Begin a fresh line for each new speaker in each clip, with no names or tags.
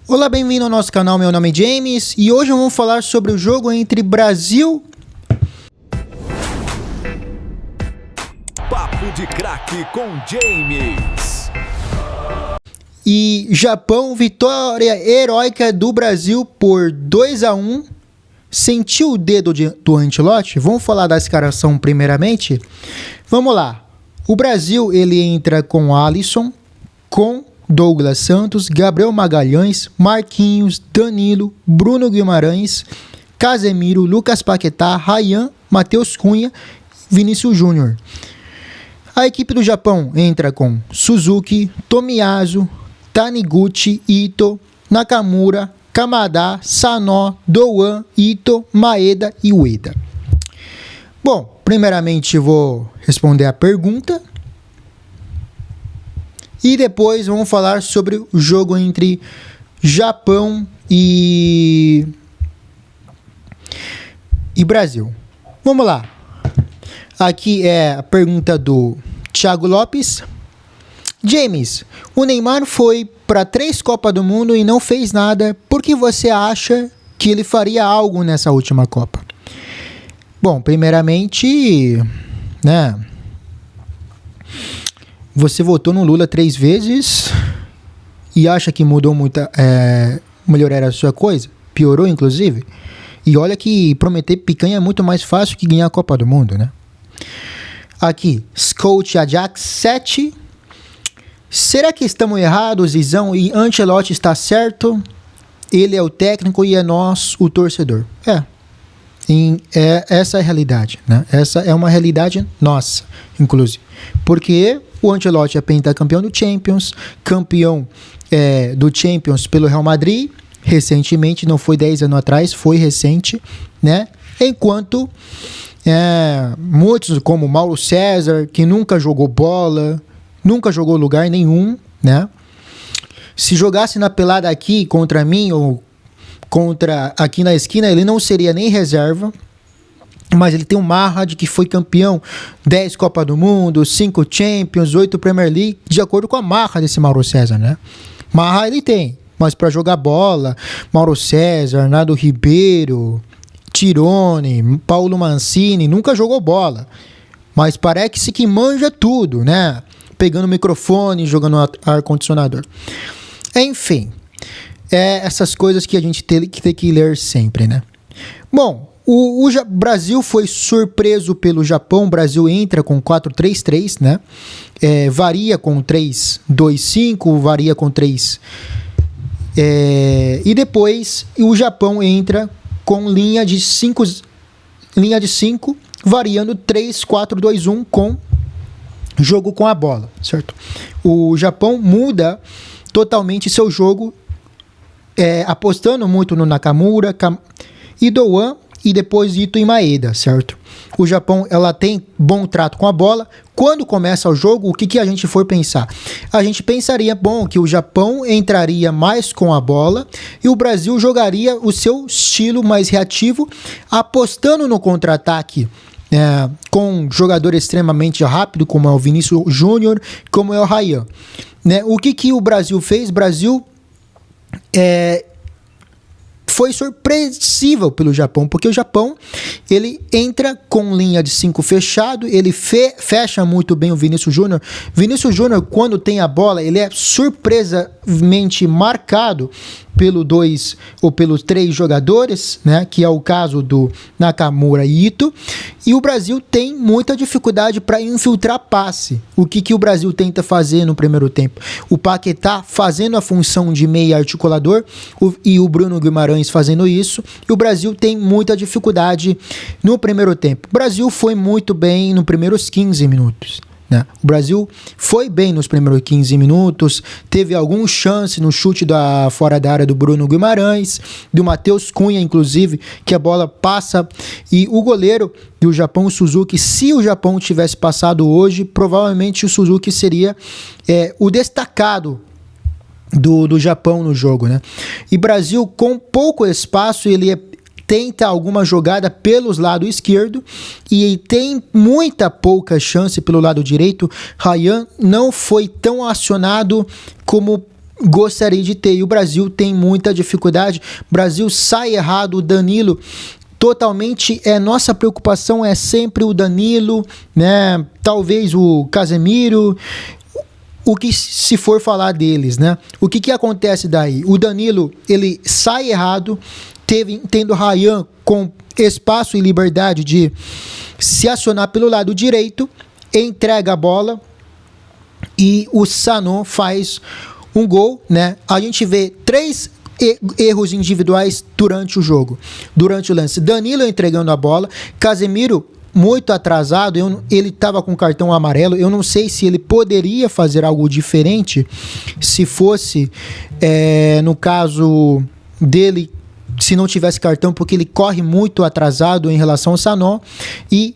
Olá, bem-vindo ao nosso canal, meu nome é James e hoje vamos falar sobre o jogo entre Brasil
Papo de Craque com James
e Japão. Vitória heróica do Brasil por 2-1. Sentiu o dedo do Ancelotti? Vamos falar da escalação primeiramente? Vamos lá. O Brasil ele entra com Alisson, com Douglas Santos, Gabriel Magalhães, Marquinhos, Danilo, Bruno Guimarães, Casemiro, Lucas Paquetá, Ryan, Matheus Cunha, Vinícius Júnior. A equipe do Japão entra com Suzuki, Tomiyasu, Taniguchi, Ito, Nakamura, Kamada, Sanó, Doan, Ito, Maeda e Ueda. Bom, primeiramente vou responder a pergunta e depois vamos falar sobre o jogo entre Japão e Brasil. Vamos lá. Aqui é a pergunta do Thiago Lopes. James, o Neymar foi para 3 Copas do Mundo e não fez nada. Por que você acha que ele faria algo nessa última Copa? Bom, primeiramente, né? Você votou no Lula 3 vezes e acha que mudou muita, melhorar a sua coisa? Piorou, inclusive? E olha que prometer picanha é muito mais fácil que ganhar a Copa do Mundo, né? Aqui, Scout Ajax 7. Será que estamos errados, Zizão, e Ancelotti está certo? Ele é o técnico e é nós o torcedor. Essa é a realidade, né? Essa é uma realidade nossa, inclusive. Porque o Ancelotti é pentacampeão do Champions, campeão do Champions pelo Real Madrid, recentemente, não foi 10 anos atrás, foi recente, né? Enquanto muitos, como Mauro César, que nunca jogou bola, nunca jogou lugar nenhum, né? Se jogasse na pelada aqui contra mim ou contra aqui na esquina, ele não seria nem reserva, mas ele tem um marra de que foi campeão 10 Copa do Mundo, 5 Champions, 8 Premier League, de acordo com a marra desse Mauro César, né? Marra ele tem, mas para jogar bola, Mauro César, Nado Ribeiro, Tirone, Paulo Mancini, nunca jogou bola, mas parece que manja tudo, né? Pegando o microfone, jogando ar-condicionador. Enfim, essas coisas que a gente tem que ler sempre, né? Bom, o Brasil foi surpreso pelo Japão. O Brasil entra com 4-3-3, né? Varia com 3-2-5, varia com 3. E depois o Japão entra com linha de 5, variando 3-4-2-1 com jogo com a bola, certo? O Japão muda totalmente seu jogo, apostando muito no Nakamura e Doan e depois Ito e Maeda, certo? O Japão, ela tem bom trato com a bola. Quando começa o jogo, o que a gente for pensar? A gente pensaria, que o Japão entraria mais com a bola e o Brasil jogaria o seu estilo mais reativo, apostando no contra-ataque, com jogador extremamente rápido, como é o Vinícius Júnior, como é o Ryan. Né? O que o Brasil fez? O Brasil foi surpreensível pelo Japão, porque o Japão ele entra com linha de 5 fechado, ele fecha muito bem o Vinícius Júnior. Vinícius Júnior, quando tem a bola, ele é surpresamente marcado pelo 2 ou pelos 3 jogadores, né, que é o caso do Nakamura e Ito, e o Brasil tem muita dificuldade para infiltrar passe. O que o Brasil tenta fazer no primeiro tempo? O Paquetá fazendo a função de meia articulador e o Bruno Guimarães fazendo isso, e o Brasil tem muita dificuldade no primeiro tempo. O Brasil foi muito bem nos primeiros 15 minutos. O Brasil foi bem nos primeiros 15 minutos, teve alguma chance no chute fora da área do Bruno Guimarães, do Matheus Cunha, inclusive, que a bola passa, e o goleiro do Japão, o Suzuki, se o Japão tivesse passado hoje, provavelmente o Suzuki seria o destacado do Japão no jogo, né? E Brasil, com pouco espaço, ele tenta alguma jogada pelos lados esquerdo e tem muita pouca chance pelo lado direito. Ryan não foi tão acionado como gostaria de ter. E o Brasil tem muita dificuldade. O Brasil sai errado, o Danilo totalmente, nossa preocupação é sempre o Danilo, né? Talvez o Casemiro, o que se for falar deles, né? O que acontece daí? O Danilo, ele sai errado, tendo Ryan com espaço e liberdade de se acionar pelo lado direito, entrega a bola e o Sanon faz um gol, né? A gente vê 3 erros individuais durante o jogo, durante o lance. Danilo entregando a bola, Casemiro muito atrasado, ele estava com cartão amarelo, eu não sei se ele poderia fazer algo diferente, se fosse, no caso dele, se não tivesse cartão, porque ele corre muito atrasado em relação ao Sanon, e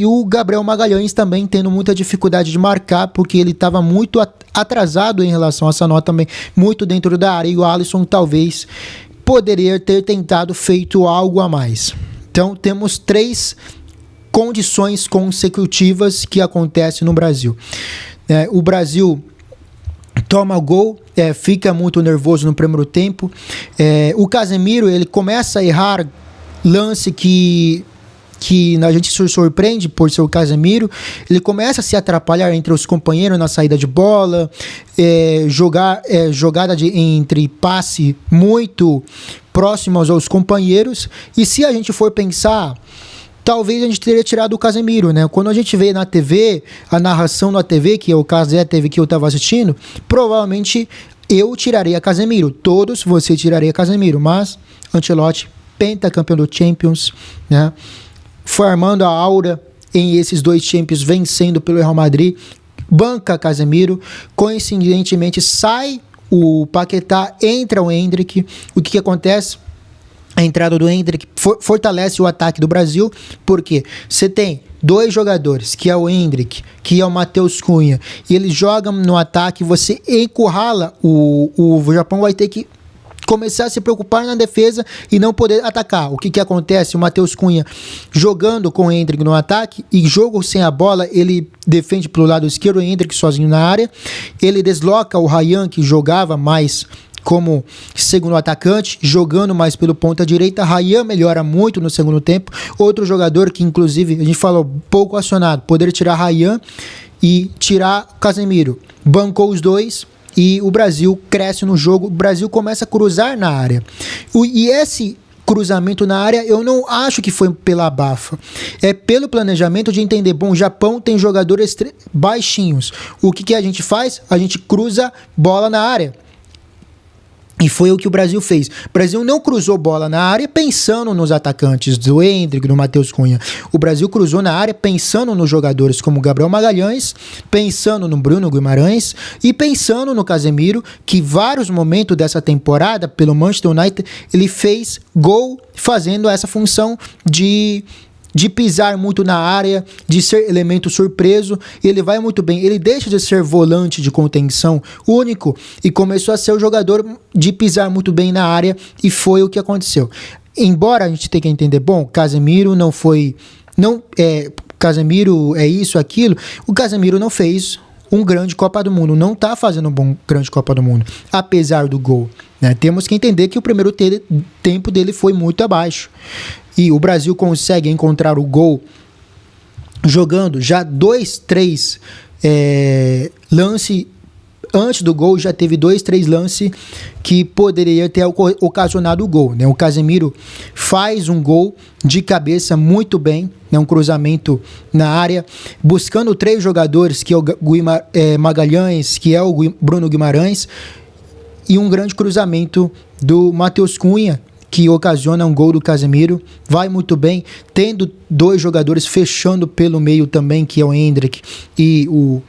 o Gabriel Magalhães também tendo muita dificuldade de marcar, porque ele estava muito atrasado em relação a Sanon também, muito dentro da área, e o Alisson talvez poderia ter tentado feito algo a mais. Então temos 3 condições consecutivas que acontecem no Brasil. O Brasil toma gol, fica muito nervoso no primeiro tempo. O Casemiro, ele começa a errar lance que a gente se surpreende por ser o Casemiro. Ele começa a se atrapalhar entre os companheiros na saída de bola, jogada entre passe muito próximos aos companheiros. E se a gente for pensar, talvez a gente teria tirado o Casemiro, né? Quando a gente vê na TV, a narração na TV, que é o caso da TV que eu estava assistindo, provavelmente eu tiraria Casemiro. Todos você tiraria Casemiro, mas Ancelotti, pentacampeão do Champions, né? Formando a aura em esses 2 Champions, vencendo pelo Real Madrid, banca Casemiro, coincidentemente sai o Paquetá, entra o Endrick. O que acontece? A entrada do Endrick fortalece o ataque do Brasil, porque você tem 2 jogadores, que é o Endrick, que é o Matheus Cunha, e eles jogam no ataque, você encurrala, o Japão vai ter que começar a se preocupar na defesa e não poder atacar. O que acontece? O Matheus Cunha jogando com o Endrick no ataque, e jogo sem a bola, ele defende pelo lado esquerdo, o Endrick sozinho na área, ele desloca o Ryan, que jogava mais como segundo atacante, jogando mais pelo ponta direita. Ryan melhora muito no segundo tempo. Outro jogador que inclusive a gente falou pouco acionado, poder tirar Ryan e tirar Casemiro, bancou os 2 e o Brasil cresce no jogo. O Brasil começa a cruzar na área, e esse cruzamento na área eu não acho que foi pela abafa, é pelo planejamento de entender, bom, o Japão tem jogadores baixinhos, o que a gente faz? A gente cruza bola na área. E foi o que o Brasil fez. O Brasil não cruzou bola na área pensando nos atacantes do Endrick, do Matheus Cunha. O Brasil cruzou na área pensando nos jogadores como Gabriel Magalhães, pensando no Bruno Guimarães e pensando no Casemiro, que vários momentos dessa temporada, pelo Manchester United, ele fez gol fazendo essa função de pisar muito na área, de ser elemento surpreso. Ele vai muito bem, ele deixa de ser volante de contenção único e começou a ser o jogador de pisar muito bem na área, e foi o que aconteceu. Embora a gente tenha que entender, bom, Casemiro não foi, Casemiro é isso, aquilo, o Casemiro não fez um grande Copa do Mundo, não está fazendo um bom grande Copa do Mundo, apesar do gol, né? Temos que entender que o primeiro tempo dele foi muito abaixo, e o Brasil consegue encontrar o gol jogando já 2-3 lance antes do gol, já teve 2-3 lances que poderia ter ocasionado o gol, né? O Casemiro faz um gol de cabeça muito bem, né? Um cruzamento na área, buscando 3 jogadores, que é o Magalhães, que é o Bruno Guimarães, e um grande cruzamento do Matheus Cunha, que ocasiona um gol do Casemiro. Vai muito bem, tendo 2 jogadores fechando pelo meio também, que é o Endrick e o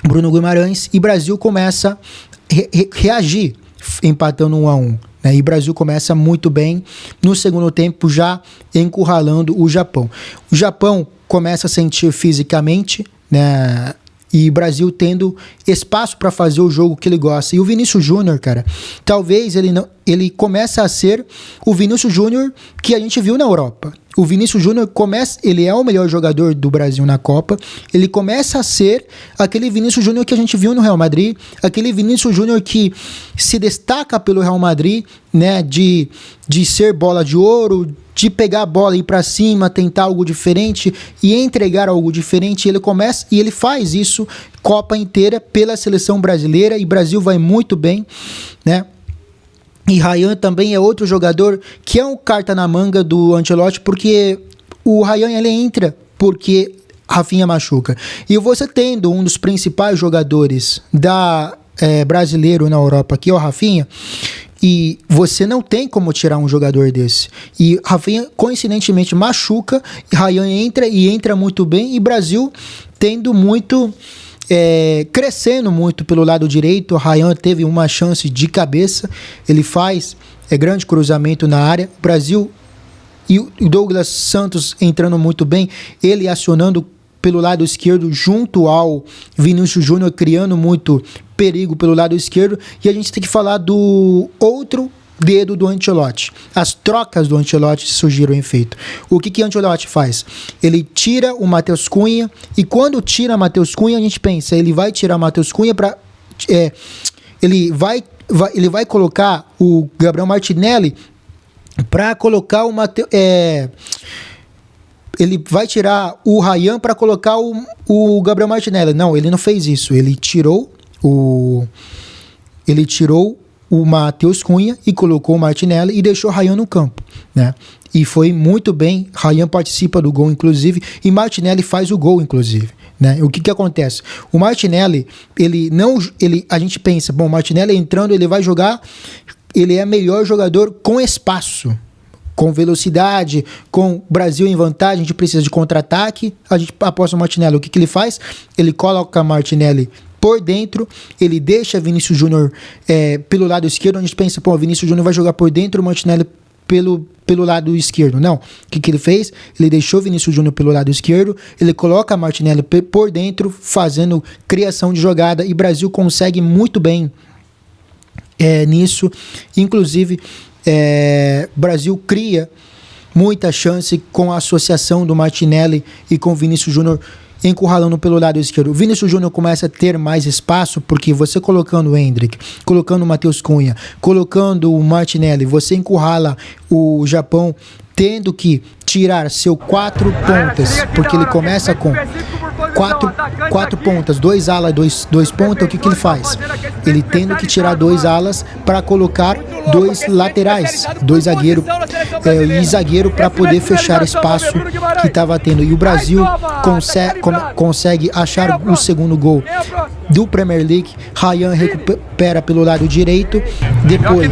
Bruno Guimarães, e Brasil começa a reagir, empatando 1-1, né? E Brasil começa muito bem no segundo tempo, já encurralando o Japão. O Japão começa a sentir fisicamente, né? E Brasil tendo espaço para fazer o jogo que ele gosta. E o Vinícius Júnior, cara, talvez ele começa a ser o Vinícius Júnior que a gente viu na Europa. O Vinícius Júnior ele é o melhor jogador do Brasil na Copa, ele começa a ser aquele Vinícius Júnior que a gente viu no Real Madrid, aquele Vinícius Júnior que se destaca pelo Real Madrid, né, de ser bola de ouro, de pegar a bola e ir pra cima, tentar algo diferente e entregar algo diferente. Ele começa e ele faz isso Copa inteira pela seleção brasileira, e o Brasil vai muito bem, né? E Ryan também é outro jogador que é um carta na manga do Ancelotti, porque o Ryan ele entra porque Rafinha machuca. E você tendo um dos principais jogadores brasileiro na Europa, que é o Rafinha, e você não tem como tirar um jogador desse. E Rafinha, coincidentemente, machuca, e Ryan entra muito bem, e Brasil tendo muito... crescendo muito pelo lado direito. O Ryan teve uma chance de cabeça, ele faz grande cruzamento na área. O Brasil e o Douglas Santos entrando muito bem, ele acionando pelo lado esquerdo junto ao Vinícius Júnior, criando muito perigo pelo lado esquerdo. E a gente tem que falar do outro dedo do Ancelotti. As trocas do Ancelotti surgiram em efeito. O que o Ancelotti faz? Ele tira o Matheus Cunha, e quando tira o Matheus Cunha, a gente pensa, ele vai tirar o Matheus Cunha para... ele vai colocar o Gabriel Martinelli para colocar o Matheus... ele vai tirar o Ryan para colocar o Gabriel Martinelli. Não, ele não fez isso. Ele tirou o Matheus Cunha e colocou o Martinelli e deixou o Ryan no campo, né? E foi muito bem. Ryan participa do gol, inclusive, e Martinelli faz o gol, inclusive, né? O que acontece? O Martinelli, a gente pensa, bom, o Martinelli entrando, ele vai jogar, ele é melhor jogador com espaço, com velocidade, com Brasil em vantagem, a gente precisa de contra-ataque, a gente aposta no Martinelli. O que ele faz? Ele coloca Martinelli por dentro, ele deixa Vinícius Júnior pelo lado esquerdo. A gente pensa, pô, Vinícius Júnior vai jogar por dentro, o Martinelli pelo lado esquerdo. Não, o que ele fez? Ele deixou Vinícius Júnior pelo lado esquerdo, ele coloca Martinelli por dentro, fazendo criação de jogada, e o Brasil consegue muito bem nisso. Inclusive, Brasil cria muita chance com a associação do Martinelli e com Vinícius Júnior encurralando pelo lado esquerdo. O Vinícius Júnior começa a ter mais espaço, porque você colocando o Endrick, colocando o Matheus Cunha, colocando o Martinelli, você encurrala o Japão tendo que tirar seu 4 pontas, porque ele começa com quatro pontas, 2 alas, 2 pontas. O que ele faz? Ele tendo que tirar 2 alas para colocar 2 laterais, 2 zagueiros e zagueiro para poder fechar espaço que estava tendo. E o Brasil consegue achar o segundo gol do Premier League. Ryan recupera pelo lado direito, depois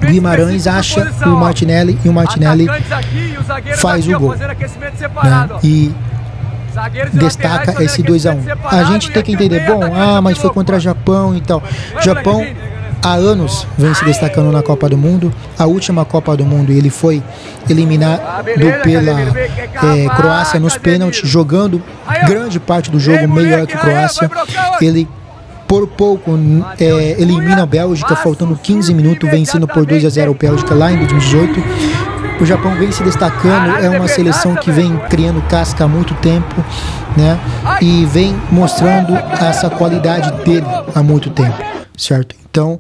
Guimarães acha o Martinelli e o Martinelli faz o gol, né? E destaca esse 2-1. A gente tem que entender, mas foi contra o Japão e tal. Japão há anos vem se destacando na Copa do Mundo. A última Copa do Mundo ele foi eliminado pela Croácia nos pênaltis, jogando grande parte do jogo melhor que a Croácia. Ele por pouco elimina a Bélgica, faltando 15 minutos, vencendo por 2-0 a Bélgica lá em 2018. O Japão vem se destacando, é uma seleção que vem criando casca há muito tempo, né? E vem mostrando essa qualidade dele há muito tempo, certo? Então,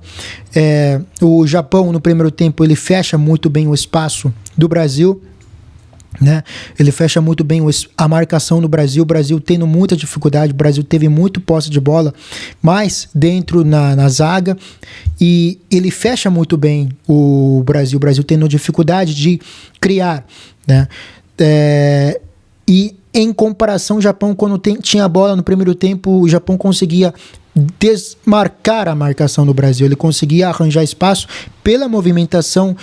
o Japão no primeiro tempo ele fecha muito bem o espaço do Brasil, né? Ele fecha muito bem a marcação do Brasil. O Brasil tendo muita dificuldade, o Brasil teve muito posse de bola, mas dentro na zaga, e ele fecha muito bem o Brasil tendo dificuldade de criar, né? E em comparação, o Japão, quando tinha a bola no primeiro tempo, o Japão conseguia desmarcar a marcação do Brasil, ele conseguia arranjar espaço pela movimentação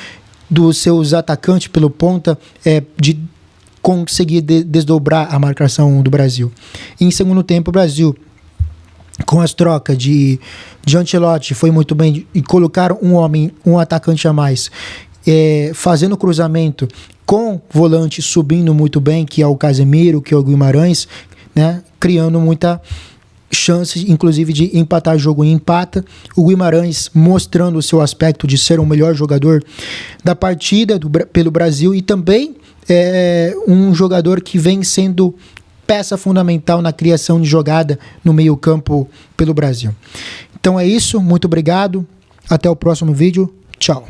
dos seus atacantes pelo ponta, de conseguir desdobrar a marcação do Brasil. Em segundo tempo, o Brasil, com as trocas de Ancelotti, foi muito bem, e colocaram um atacante a mais, fazendo cruzamento com volante subindo muito bem, que é o Casemiro, que é o Guimarães, né, criando muita chance, inclusive, de empatar o jogo, e empata. O Guimarães mostrando o seu aspecto de ser o melhor jogador da partida pelo Brasil, e também é um jogador que vem sendo peça fundamental na criação de jogada no meio-campo pelo Brasil. Então é isso, muito obrigado, até o próximo vídeo, tchau.